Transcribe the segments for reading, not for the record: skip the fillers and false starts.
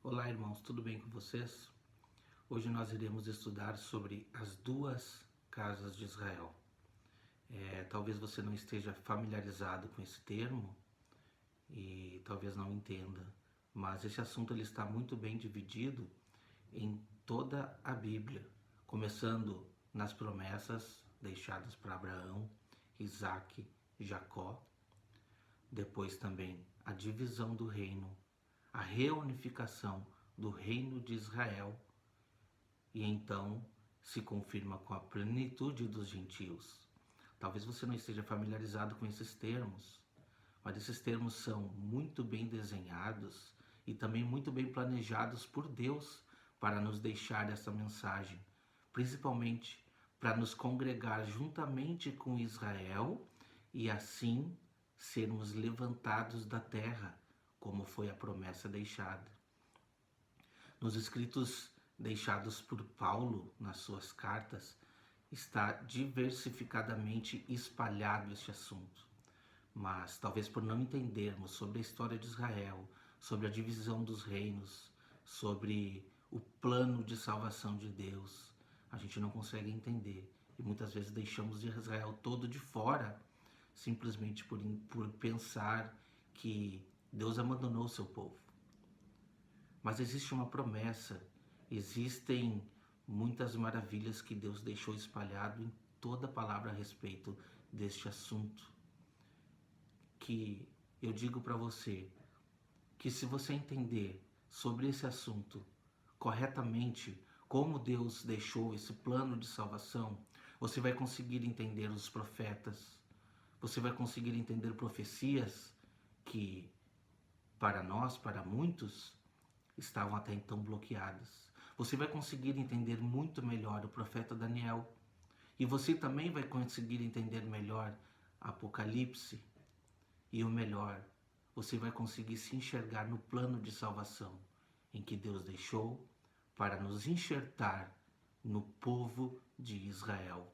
Olá, irmãos, tudo bem com vocês? Hoje nós iremos estudar sobre as duas casas de Israel. Talvez você não esteja familiarizado com esse termo e talvez não entenda, mas esse assunto ele está muito bem dividido em toda a Bíblia, começando nas promessas deixadas para Abraão, Isaque, Jacó, depois também a divisão do reino, a reunificação do reino de Israel e então se confirma com a plenitude dos gentios. Talvez você não esteja familiarizado com esses termos, mas esses termos são muito bem desenhados e também muito bem planejados por Deus para nos deixar essa mensagem, principalmente para nos congregar juntamente com Israel e assim sermos levantados da terra, como foi a promessa deixada. Nos escritos deixados por Paulo nas suas cartas, está diversificadamente espalhado este assunto. Mas talvez por não entendermos sobre a história de Israel, sobre a divisão dos reinos, sobre o plano de salvação de Deus, a gente não consegue entender. E muitas vezes deixamos Israel todo de fora, simplesmente por pensar que Deus abandonou o seu povo. Mas existe uma promessa, existem muitas maravilhas que Deus deixou espalhado em toda a palavra a respeito deste assunto. Que eu digo para você que se você entender sobre esse assunto corretamente, como Deus deixou esse plano de salvação, você vai conseguir entender os profetas, você vai conseguir entender profecias que para nós, para muitos, estavam até então bloqueadas. Você vai conseguir entender muito melhor o profeta Daniel. E você também vai conseguir entender melhor Apocalipse. E o melhor, você vai conseguir se enxergar no plano de salvação em que Deus deixou para nos enxertar no povo de Israel.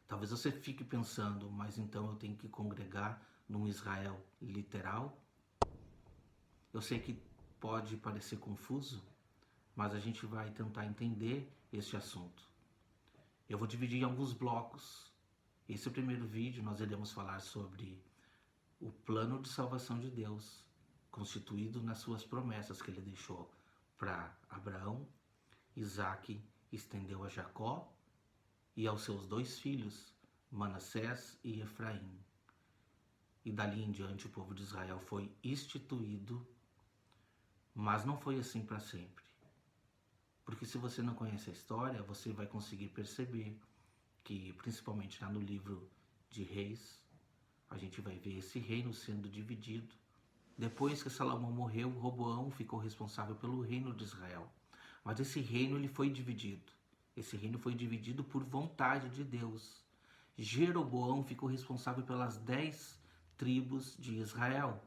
Talvez você fique pensando, mas então eu tenho que congregar num Israel literal? Eu sei que pode parecer confuso, mas a gente vai tentar entender este assunto. Eu vou dividir em alguns blocos. Esse é o primeiro vídeo, nós iremos falar sobre o plano de salvação de Deus, constituído nas suas promessas que ele deixou para Abraão, Isaque, estendeu a Jacó e aos seus dois filhos, Manassés e Efraim. E dali em diante o povo de Israel foi instituído, mas não foi assim para sempre. Porque se você não conhece a história, você vai conseguir perceber que, principalmente lá no livro de Reis, a gente vai ver esse reino sendo dividido. Depois que Salomão morreu, Roboão ficou responsável pelo reino de Israel. Mas esse reino ele foi dividido. Esse reino foi dividido por vontade de Deus. Jeroboão ficou responsável pelas 10 tribos de Israel.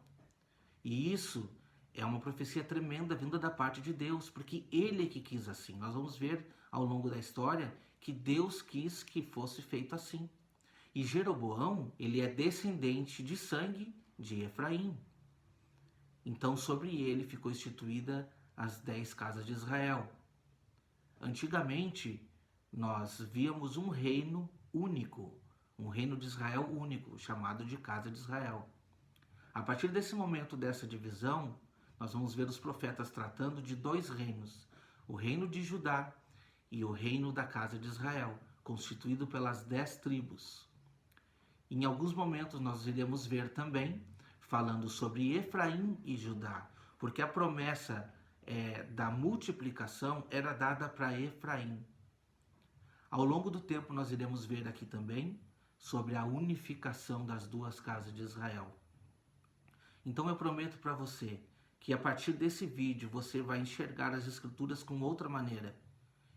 E isso é uma profecia tremenda vinda da parte de Deus, porque Ele é que quis assim. Nós vamos ver ao longo da história que Deus quis que fosse feito assim. E Jeroboão, ele é descendente de sangue de Efraim. Então sobre ele ficou instituída as 10 casas de Israel. Antigamente, nós víamos um reino único, um reino de Israel único, chamado de Casa de Israel. A partir desse momento dessa divisão, nós vamos ver os profetas tratando de dois reinos, o reino de Judá e o reino da casa de Israel, constituído pelas 10 tribos. Em alguns momentos nós iremos ver também, falando sobre Efraim e Judá, porque a promessa da multiplicação era dada para Efraim. Ao longo do tempo nós iremos ver aqui também sobre a unificação das duas casas de Israel. Então eu prometo para você que a partir desse vídeo você vai enxergar as escrituras com outra maneira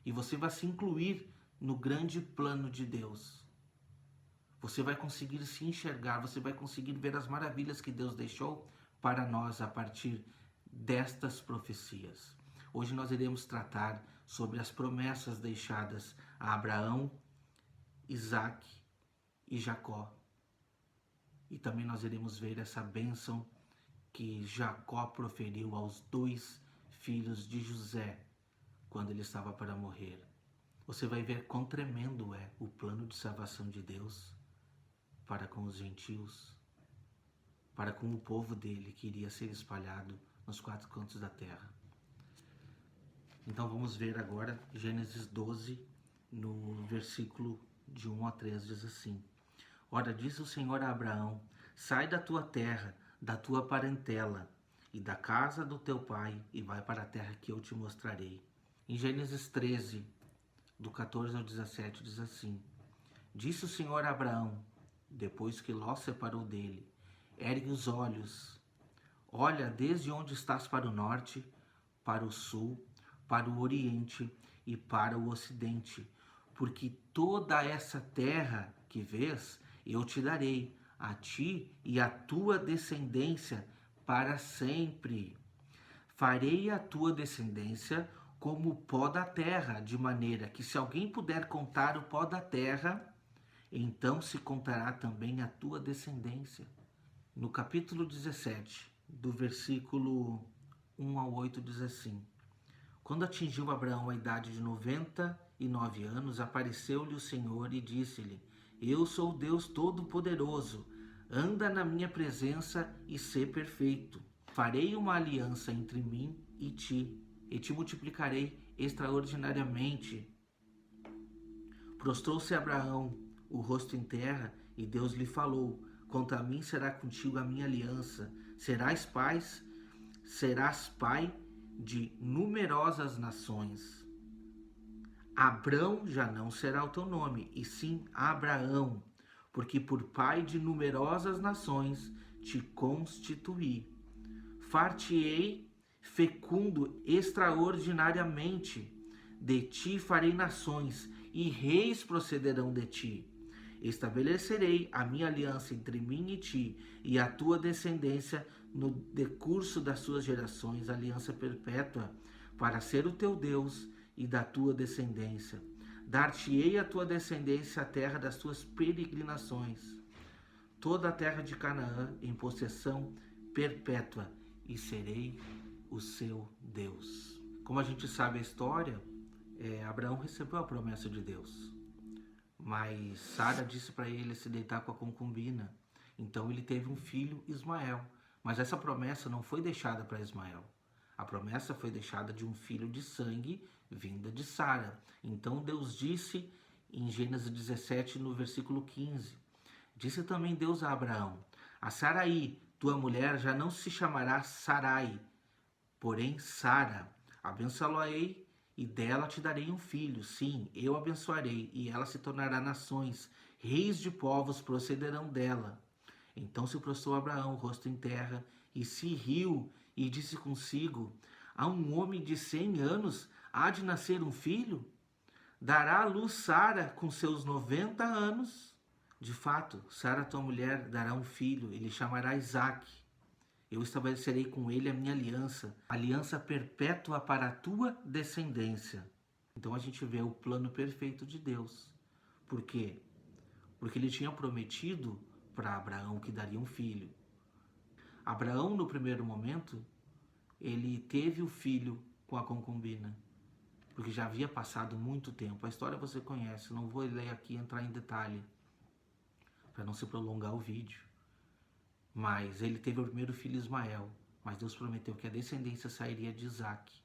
e você vai se incluir no grande plano de Deus. Você vai conseguir se enxergar, você vai conseguir ver as maravilhas que Deus deixou para nós a partir destas profecias. Hoje nós iremos tratar sobre as promessas deixadas a Abraão, Isaque e Jacó. E também nós iremos ver essa bênção que Jacó proferiu aos dois filhos de José quando ele estava para morrer. Você vai ver quão tremendo é o plano de salvação de Deus para com os gentios, para com o povo dele que iria ser espalhado nos 4 cantos da terra. Então vamos ver agora Gênesis 12, no versículo de 1 a 3, diz assim: Ora, disse o Senhor a Abraão: sai da tua terra, da tua parentela e da casa do teu pai, e vai para a terra que eu te mostrarei. Em Gênesis 13, do 14 ao 17, diz assim: Disse o Senhor a Abraão, depois que Ló separou dele: ergue os olhos, olha desde onde estás para o norte, para o sul, para o oriente e para o ocidente, porque toda essa terra que vês, eu te darei, a ti e à tua descendência para sempre. Farei a tua descendência como o pó da terra, de maneira que se alguém puder contar o pó da terra, então se contará também a tua descendência. No capítulo 17, do versículo 1 ao 8, diz assim: Quando atingiu Abraão a idade de 99 anos, apareceu-lhe o Senhor e disse-lhe: Eu sou o Deus Todo-Poderoso, anda na minha presença e sê perfeito. Farei uma aliança entre mim e te multiplicarei extraordinariamente. Prostrou-se Abraão, o rosto em terra, e Deus lhe falou: Quanto a mim será contigo a minha aliança, serás pai de numerosas nações. Abrão já não será o teu nome, e sim Abraão, porque por pai de numerosas nações te constituí. Far-te-ei fecundo extraordinariamente, de ti farei nações, e reis procederão de ti. Estabelecerei a minha aliança entre mim e ti, e a tua descendência no decurso das suas gerações, aliança perpétua, para ser o teu Deus e da tua descendência. Dar-te-ei a tua descendência a terra das tuas peregrinações, toda a terra de Canaã em possessão perpétua, e serei o seu Deus. Como a gente sabe a história, Abraão recebeu a promessa de Deus, mas Sara disse para ele se deitar com a concubina. Então ele teve um filho, Ismael. Mas essa promessa não foi deixada para Ismael. A promessa foi deixada de um filho de sangue vinda de Sara. Então Deus disse em Gênesis 17, no versículo 15: Disse também Deus a Abraão: A Sarai, tua mulher, já não se chamará Sarai, porém Sara. Abençoá-la-ei e dela te darei um filho. Sim, eu abençoarei, e ela se tornará nações. Reis de povos procederão dela. Então se prostrou Abraão, rosto em terra, e se riu, e disse consigo: A um homem de 100 anos há de nascer um filho? Dará à luz Sara com seus 90 anos? De fato, Sara, tua mulher, dará um filho, e lhe chamará Isaque. Eu estabelecerei com ele a minha aliança perpétua para a tua descendência. Então a gente vê o plano perfeito de Deus. Por quê? Porque ele tinha prometido para Abraão que daria um filho. Abraão, no primeiro momento, ele teve o filho com a concubina, porque já havia passado muito tempo. A história você conhece, não vou ler aqui, entrar em detalhe, para não se prolongar o vídeo. Mas ele teve o primeiro filho, Ismael, mas Deus prometeu que a descendência sairia de Isaque.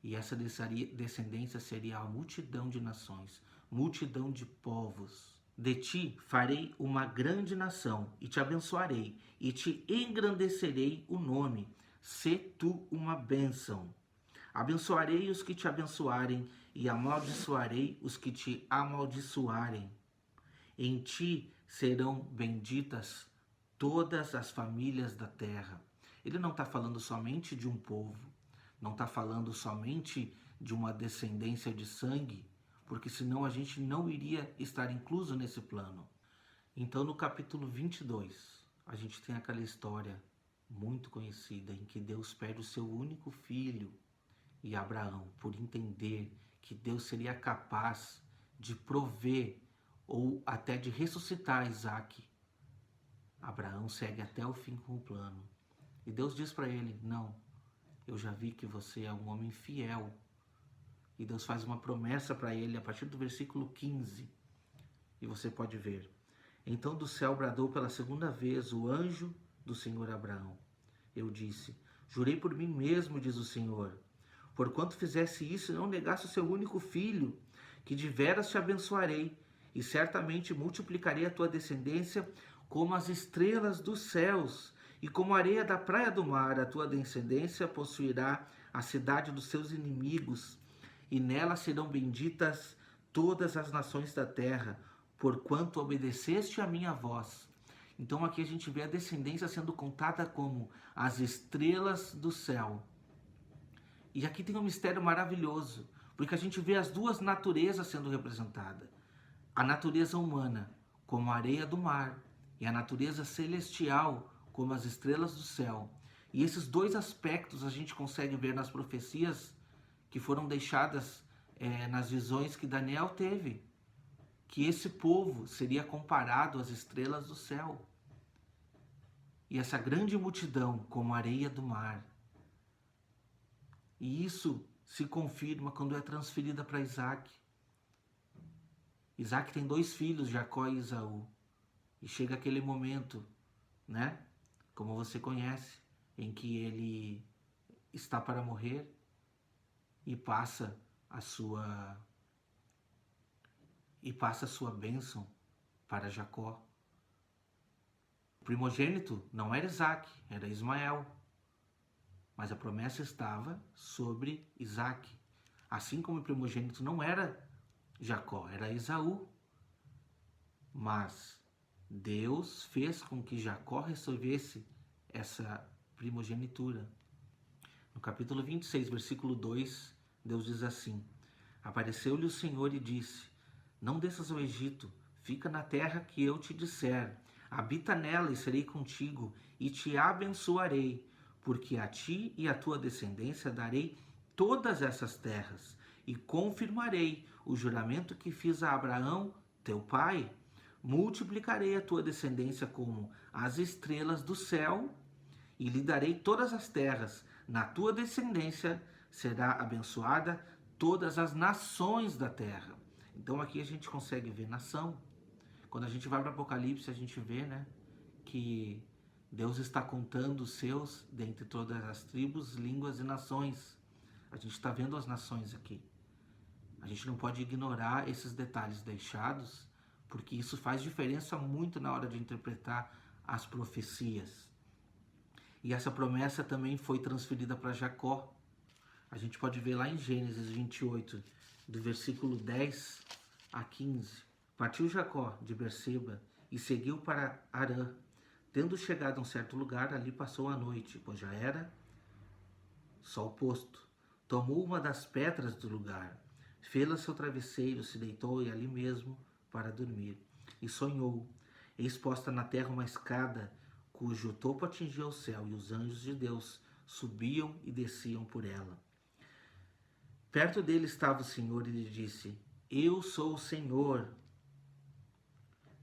E essa descendência seria a multidão de nações, multidão de povos. De ti farei uma grande nação, e te abençoarei, e te engrandecerei o nome. Sê tu uma bênção. Abençoarei os que te abençoarem, e amaldiçoarei os que te amaldiçoarem. Em ti serão benditas todas as famílias da terra. Ele não está falando somente de um povo, não está falando somente de uma descendência de sangue, porque senão a gente não iria estar incluso nesse plano. Então no capítulo 22, a gente tem aquela história muito conhecida em que Deus perde o seu único filho, e Abraão, por entender que Deus seria capaz de prover ou até de ressuscitar Isaque, Abraão segue até o fim com o plano. E Deus diz para ele: não, eu já vi que você é um homem fiel. E Deus faz uma promessa para ele a partir do versículo 15. E você pode ver. Então do céu bradou pela segunda vez o anjo do Senhor Abraão. Eu disse, jurei por mim mesmo, diz o Senhor, porquanto fizesse isso e não negasse o seu único filho, que de veras te abençoarei, e certamente multiplicarei a tua descendência como as estrelas dos céus, e como a areia da praia do mar, a tua descendência possuirá a cidade dos seus inimigos, e nela serão benditas todas as nações da terra, porquanto obedeceste a minha voz. Então aqui a gente vê a descendência sendo contada como as estrelas do céu. E aqui tem um mistério maravilhoso, porque a gente vê as duas naturezas sendo representadas. A natureza humana, como a areia do mar, e a natureza celestial, como as estrelas do céu. E esses dois aspectos a gente consegue ver nas profecias que foram deixadas nas visões que Daniel teve. Que esse povo seria comparado às estrelas do céu. E essa grande multidão como a areia do mar. E isso se confirma quando é transferida para Isaac. Isaac tem 2 filhos, Jacó e Esaú. E chega aquele momento, né? Como você conhece, em que ele está para morrer e passa a sua bênção para Jacó. O primogênito não era Isaac, era Ismael. Mas a promessa estava sobre Isaac. Assim como o primogênito não era Jacó, era Esaú. Mas Deus fez com que Jacó recebesse essa primogenitura. No capítulo 26, versículo 2, Deus diz assim, apareceu-lhe o Senhor e disse, não desças ao Egito, fica na terra que eu te disser, habita nela e serei contigo, e te abençoarei, porque a ti e a tua descendência darei todas essas terras, e confirmarei o juramento que fiz a Abraão, teu pai, multiplicarei a tua descendência como as estrelas do céu, e lhe darei todas as terras, na tua descendência será abençoada todas as nações da terra. Então aqui a gente consegue ver nação. Quando a gente vai para o Apocalipse, a gente vê, né, que Deus está contando os seus dentre todas as tribos, línguas e nações. A gente está vendo as nações aqui. A gente não pode ignorar esses detalhes deixados, porque isso faz diferença muito na hora de interpretar as profecias. E essa promessa também foi transferida para Jacó. A gente pode ver lá em Gênesis 28, do versículo 10 a 15. Partiu Jacó de Berseba e seguiu para Harã. Tendo chegado a um certo lugar, ali passou a noite, pois já era sol posto. Tomou uma das pedras do lugar, fê-la seu travesseiro, se deitou e ali mesmo para dormir. E sonhou, eis posta na terra uma escada, cujo topo atingia o céu, e os anjos de Deus subiam e desciam por ela. Perto dele estava o Senhor e lhe disse, eu sou o Senhor,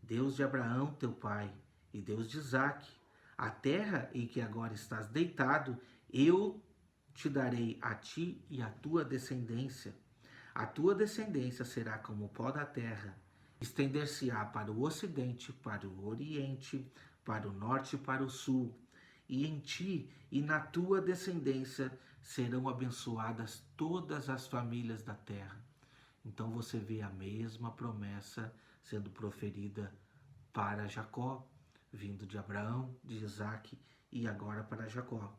Deus de Abraão, teu pai, e Deus de Isaque. A terra em que agora estás deitado, eu te darei a ti e a tua descendência. A tua descendência será como o pó da terra, estender-se-á para o ocidente, para o oriente, para o norte e para o sul. E em ti e na tua descendência serão abençoadas todas as famílias da terra. Então você vê a mesma promessa sendo proferida para Jacó, vindo de Abraão, de Isaque e agora para Jacó.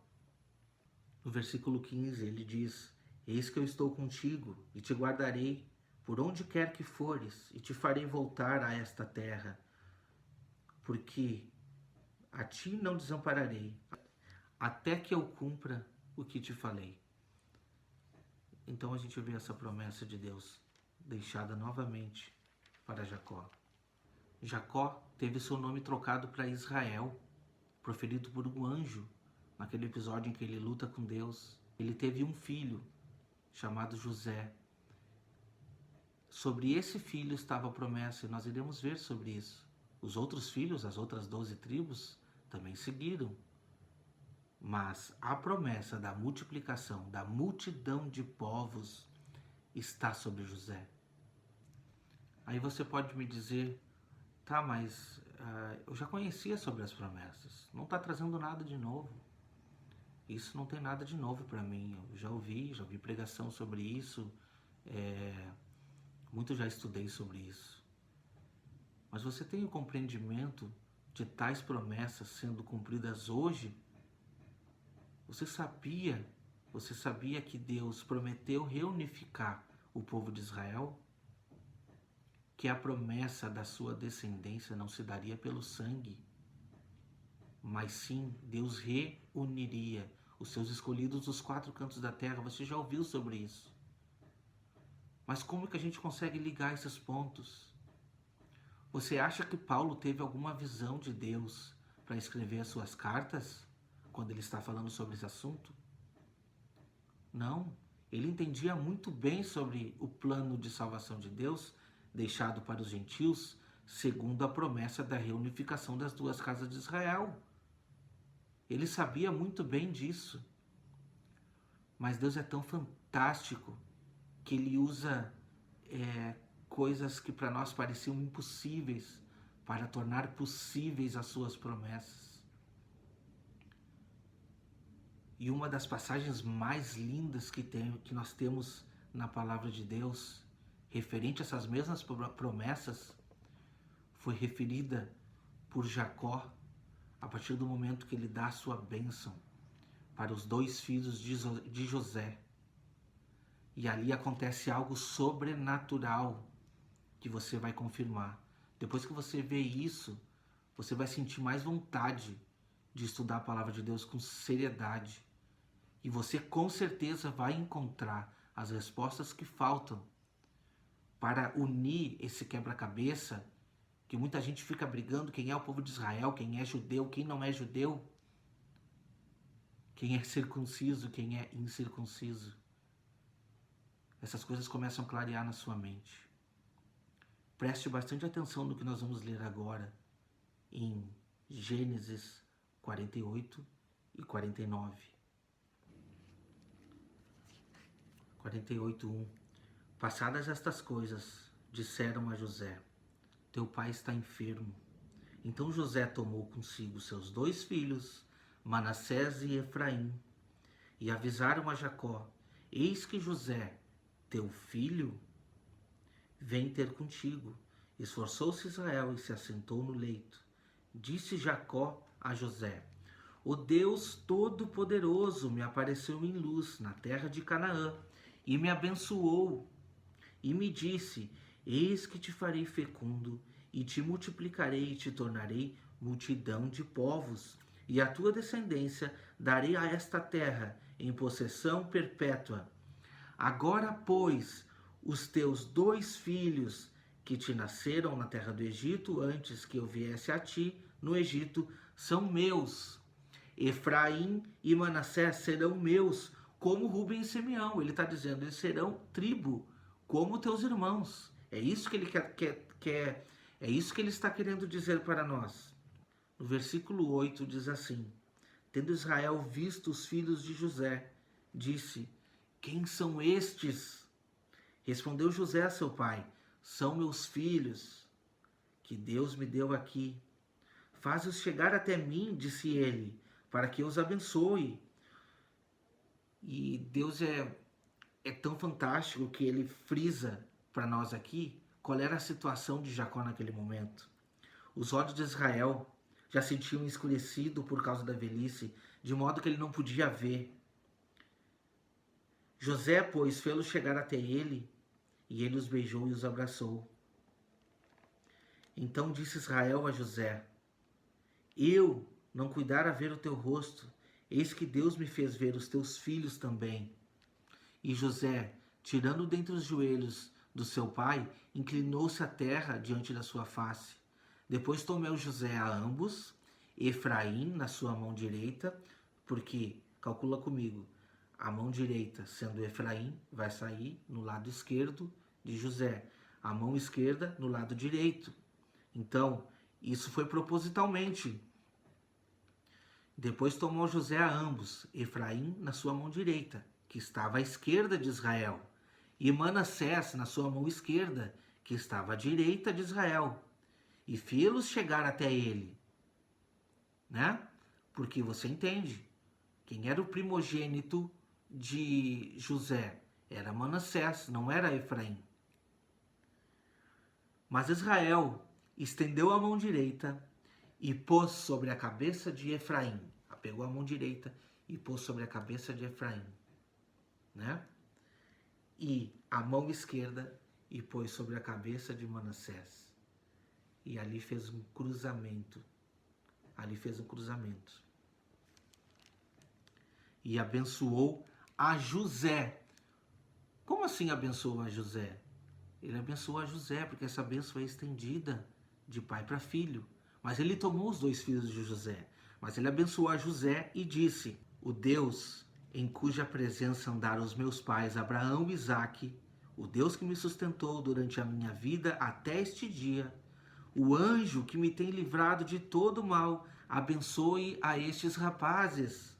No versículo 15 ele diz, eis que eu estou contigo e te guardarei por onde quer que fores e te farei voltar a esta terra, porque a ti não desampararei, até que eu cumpra o que te falei. Então a gente vê essa promessa de Deus deixada novamente para Jacó. Jacó teve seu nome trocado para Israel, proferido por um anjo, naquele episódio em que ele luta com Deus. Ele teve um filho chamado José. Sobre esse filho estava a promessa, e nós iremos ver sobre isso. Os outros filhos, as outras 12 tribos, também seguiram. mas a promessa da multiplicação, da multidão de povos está sobre José. Aí você pode me dizer, tá, mas eu já conhecia sobre as promessas, não está trazendo nada de novo. Isso não tem nada de novo para mim, eu já ouvi pregação sobre isso, muito já estudei sobre isso. Mas você tem o compreendimento de tais promessas sendo cumpridas hoje? Você sabia que Deus prometeu reunificar o povo de Israel? Que a promessa da sua descendência não se daria pelo sangue, mas sim Deus reuniria os seus escolhidos dos 4 cantos da terra. Você já ouviu sobre isso? Mas como que a gente consegue ligar esses pontos? Você acha que Paulo teve alguma visão de Deus para escrever as suas cartas, quando ele está falando sobre esse assunto? Não, ele entendia muito bem sobre o plano de salvação de Deus, deixado para os gentios, segundo a promessa da reunificação das 2 casas de Israel. Ele sabia muito bem disso. Mas Deus é tão fantástico que ele usa coisas que para nós pareciam impossíveis para tornar possíveis as suas promessas. E uma das passagens mais lindas que nós temos na palavra de Deus, referente a essas mesmas promessas, foi referida por Jacó a partir do momento que ele dá a sua bênção para os 2 filhos de José. E ali acontece algo sobrenatural que você vai confirmar. Depois que você vê isso, você vai sentir mais vontade de estudar a palavra de Deus com seriedade. E você com certeza vai encontrar as respostas que faltam para unir esse quebra-cabeça que muita gente fica brigando, quem é o povo de Israel, quem é judeu, quem não é judeu, quem é circunciso, quem é incircunciso. Essas coisas começam a clarear na sua mente. Preste bastante atenção no que nós vamos ler agora em Gênesis 48 e 49. 48:1. Passadas estas coisas, disseram a José: teu pai está enfermo. Então José tomou consigo seus 2 filhos, Manassés e Efraim, e avisaram a Jacó: eis que José, teu filho, vem ter contigo. Esforçou-se Israel e se assentou no leito. Disse Jacó a José: o Deus Todo-Poderoso me apareceu em luz na terra de Canaã e me abençoou. E me disse: eis que te farei fecundo e te multiplicarei e te tornarei multidão de povos. E a tua descendência darei a esta terra em possessão perpétua. Agora, pois, os teus 2 filhos que te nasceram na terra do Egito, antes que eu viesse a ti no Egito, são meus. Efraim e Manassés serão meus, como Rubem e Simeão. Ele está dizendo, eles serão tribo, como teus irmãos. É isso que ele é isso que ele está querendo dizer para nós. No versículo 8 diz assim: tendo Israel visto os filhos de José, disse: quem são estes? Respondeu José a seu pai: são meus filhos, que Deus me deu aqui. Faz-os chegar até mim, disse ele, para que eu os abençoe. E Deus é tão fantástico que ele frisa para nós aqui qual era a situação de Jacó naquele momento. Os olhos de Israel já se tinham escurecido por causa da velhice, de modo que ele não podia ver. José, pois, fê-los chegar até ele, e ele os beijou e os abraçou. Então disse Israel a José: eu não cuidara ver o teu rosto, eis que Deus me fez ver os teus filhos também. E José, tirando dentre os joelhos do seu pai, inclinou-se à terra diante da sua face. Depois tomou José a ambos, Efraim na sua mão direita, porque, calcula comigo, a mão direita, sendo Efraim, vai sair no lado esquerdo de José, a mão esquerda no lado direito. Então, isso foi propositalmente. Depois tomou José a ambos, Efraim na sua mão direita, que estava à esquerda de Israel, e Manassés na sua mão esquerda, que estava à direita de Israel, e fê-los chegar até ele, né? Porque você entende, quem era o primogênito de José? Era Manassés, não era Efraim. Mas Israel estendeu a mão direita e pôs sobre a cabeça de Efraim. Pegou a mão direita e pôs sobre a cabeça de Efraim, né? E a mão esquerda e pôs sobre a cabeça de Manassés. E ali fez um cruzamento. Ali fez um cruzamento. E abençoou a José. Como assim abençoou a José? Ele abençoou a José, porque essa bênção é estendida de pai para filho. Mas ele tomou os 2 filhos de José. Mas ele abençoou a José e disse: o Deus em cuja presença andaram os meus pais, Abraão e Isaque, o Deus que me sustentou durante a minha vida até este dia, o anjo que me tem livrado de todo mal, abençoe a estes rapazes.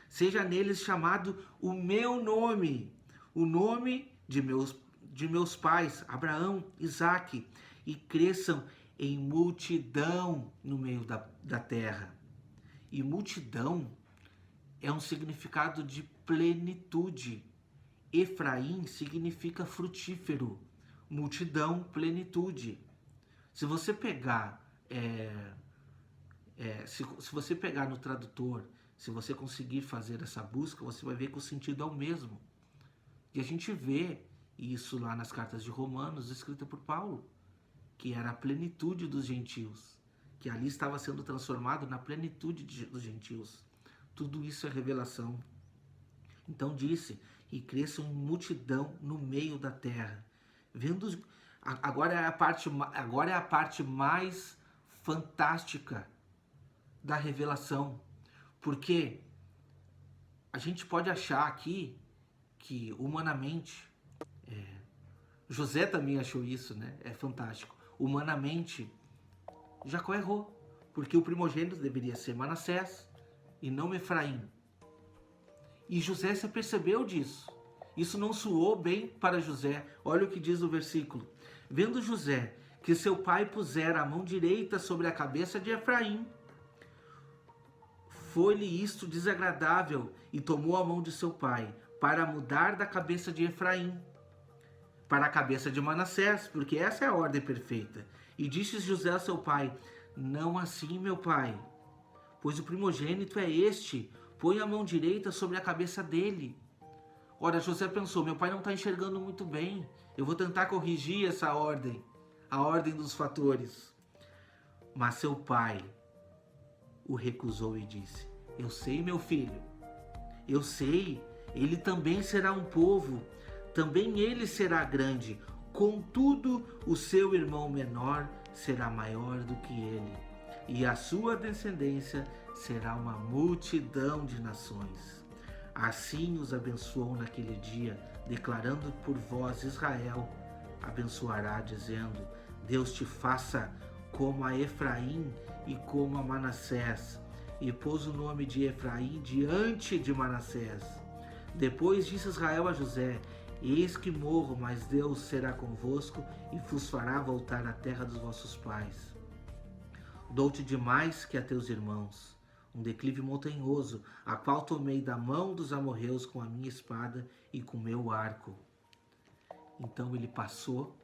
Seja neles chamado o meu nome, o nome de meus pais, Abraão, Isaque, e cresçam em multidão no meio da terra. E multidão é um significado de plenitude. Efraim significa frutífero. Multidão, plenitude. Se você pegar, se você pegar no tradutor, se você conseguir fazer essa busca, você vai ver que o sentido é o mesmo. E a gente vê isso lá nas cartas de Romanos, escrita por Paulo, que era a plenitude dos gentios, que ali estava sendo transformado na plenitude dos gentios. Tudo isso é revelação. Então disse, e cresçam em multidão no meio da terra. Agora é a parte mais fantástica da revelação. Porque a gente pode achar aqui que humanamente, José também achou isso, né? É fantástico. Humanamente, Jacó errou, porque o primogênito deveria ser Manassés e não Efraim. E José se apercebeu disso. Isso não soou bem para José. Olha o que diz o versículo. Vendo José que seu pai pusera a mão direita sobre a cabeça de Efraim, foi-lhe isto desagradável e tomou a mão de seu pai para mudar da cabeça de Efraim para a cabeça de Manassés, porque essa é a ordem perfeita. E disse José a seu pai: não assim, meu pai, pois o primogênito é este, põe a mão direita sobre a cabeça dele. Ora, José pensou, meu pai não está enxergando muito bem, eu vou tentar corrigir essa ordem, a ordem dos fatores. Mas seu pai o recusou e disse: eu sei, meu filho, eu sei, ele também será um povo, também ele será grande, contudo o seu irmão menor será maior do que ele, e a sua descendência será uma multidão de nações. Assim os abençoou naquele dia, declarando por vós Israel, abençoará, dizendo: Deus te faça como a Efraim e como a Manassés. E pôs o nome de Efraim diante de Manassés. Depois disse Israel a José: eis que morro, mas Deus será convosco e vos fará voltar à terra dos vossos pais. Dou-te demais que a teus irmãos, um declive montanhoso, a qual tomei da mão dos amorreus com a minha espada e com meu arco. Então ele passou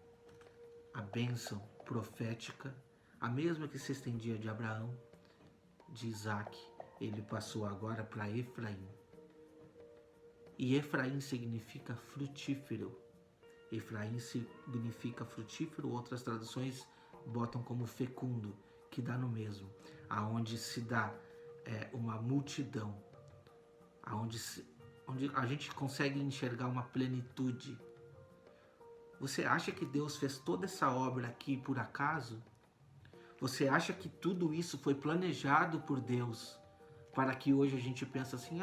a bênção profética, a mesma que se estendia de Abraão, de Isaque, ele passou agora para Efraim. E Efraim significa frutífero. Efraim significa frutífero, outras traduções botam como fecundo, que dá no mesmo, aonde se dá uma multidão, onde a gente consegue enxergar uma plenitude. Você acha que Deus fez toda essa obra aqui por acaso? Você acha que tudo isso foi planejado por Deus para que hoje a gente pense assim,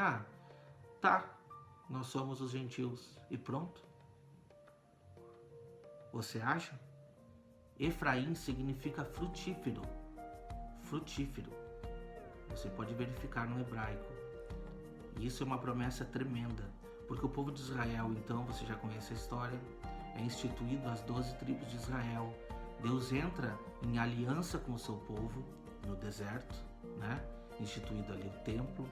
nós somos os gentios e pronto? Você acha? Efraim significa frutífero. Frutífero. Você pode verificar no hebraico. E isso é uma promessa tremenda, porque o povo de Israel, então, você já conhece a história, é instituído as 12 tribos de Israel. Deus entra em aliança com o seu povo no deserto, né? Instituído ali o templo.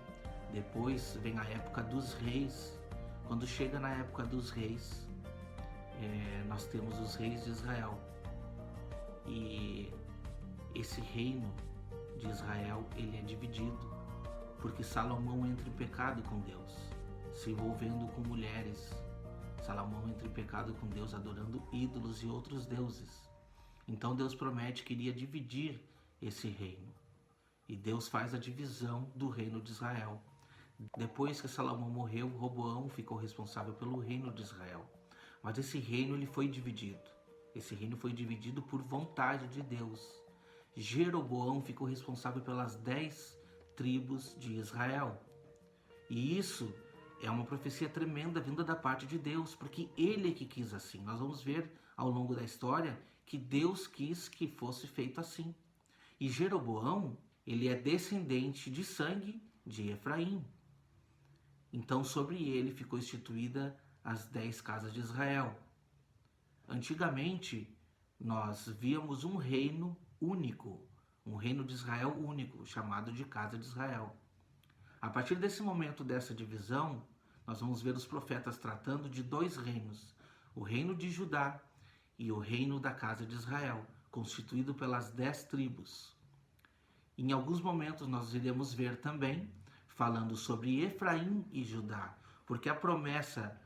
Depois vem a época dos reis. Quando chega na época dos reis, nós temos os reis de Israel. E esse reino de Israel, ele é dividido, porque Salomão entra em pecado com Deus, se envolvendo com mulheres. Salomão entra em pecado com Deus, adorando ídolos e outros deuses. Então Deus promete que iria dividir esse reino. E Deus faz a divisão do reino de Israel. Depois que Salomão morreu, Roboão ficou responsável pelo reino de Israel. Mas esse reino ele foi dividido. Esse reino foi dividido por vontade de Deus. Jeroboão ficou responsável pelas 10 tribos de Israel. E isso é uma profecia tremenda vinda da parte de Deus, porque ele é que quis assim. Nós vamos ver ao longo da história que Deus quis que fosse feito assim. E Jeroboão, ele é descendente de sangue de Efraim. Então sobre ele ficou instituída as 10 casas de Israel. Antigamente, nós víamos um reino único, um reino de Israel único, chamado de Casa de Israel. A partir desse momento dessa divisão, nós vamos ver os profetas tratando de 2 reinos, o reino de Judá e o reino da Casa de Israel, constituído pelas 10 tribos. Em alguns momentos nós iremos ver também, falando sobre Efraim e Judá, porque a promessa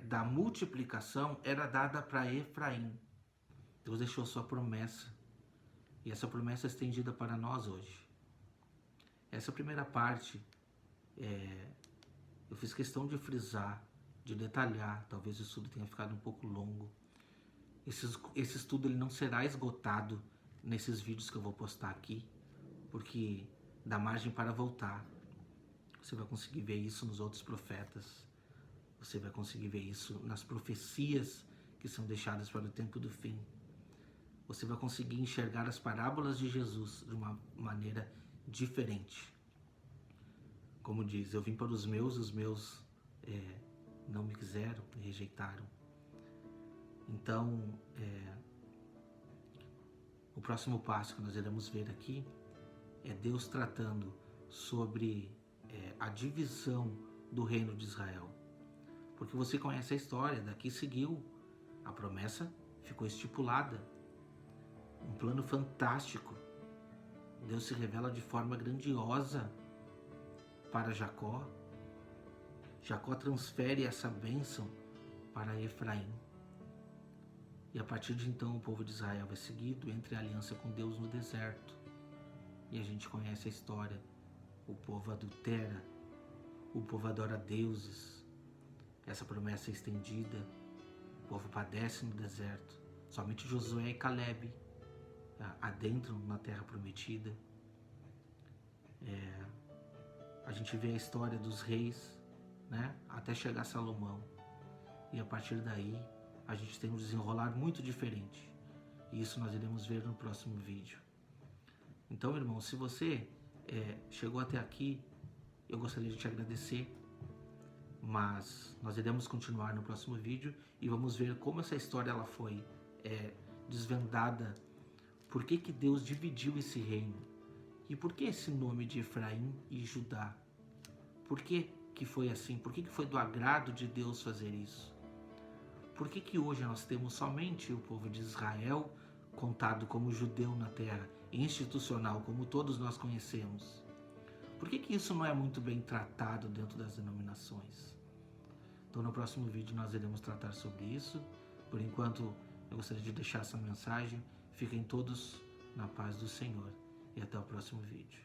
da multiplicação era dada para Efraim. Deus deixou sua promessa, e essa promessa é estendida para nós hoje. Essa primeira parte, eu fiz questão de frisar, de detalhar, talvez o estudo tenha ficado um pouco longo. Esse estudo ele não será esgotado nesses vídeos que eu vou postar aqui, porque dá margem para voltar. Você vai conseguir ver isso nos outros profetas, você vai conseguir ver isso nas profecias que são deixadas para o tempo do fim. Você vai conseguir enxergar as parábolas de Jesus de uma maneira diferente. Como diz, eu vim para os meus não me quiseram, me rejeitaram. Então, o próximo passo que nós iremos ver aqui é Deus tratando sobre a divisão do reino de Israel. Porque você conhece a história, daqui seguiu, a promessa ficou estipulada. Um plano fantástico. Deus se revela de forma grandiosa para Jacó. Jacó transfere essa bênção para Efraim. E a partir de então o povo de Israel é seguido, entra em aliança com Deus no deserto. E a gente conhece a história. O povo adultera, o povo adora deuses. Essa promessa é estendida, o povo padece no deserto. Somente Josué e Calebe adentram na terra prometida. A gente vê a história dos reis, né, até chegar a Salomão. E a partir daí, a gente tem um desenrolar muito diferente. E isso nós iremos ver no próximo vídeo. Então, irmão, se você chegou até aqui, eu gostaria de te agradecer. Mas nós iremos continuar no próximo vídeo e vamos ver como essa história ela foi desvendada. Por que Deus dividiu esse reino? E por que esse nome de Efraim e Judá? Por que foi assim? Por que foi do agrado de Deus fazer isso? Por que hoje nós temos somente o povo de Israel contado como judeu na terra, institucional, como todos nós conhecemos? Por que isso não é muito bem tratado dentro das denominações? Então no próximo vídeo nós iremos tratar sobre isso. Por enquanto eu gostaria de deixar essa mensagem. Fiquem todos na paz do Senhor e até o próximo vídeo.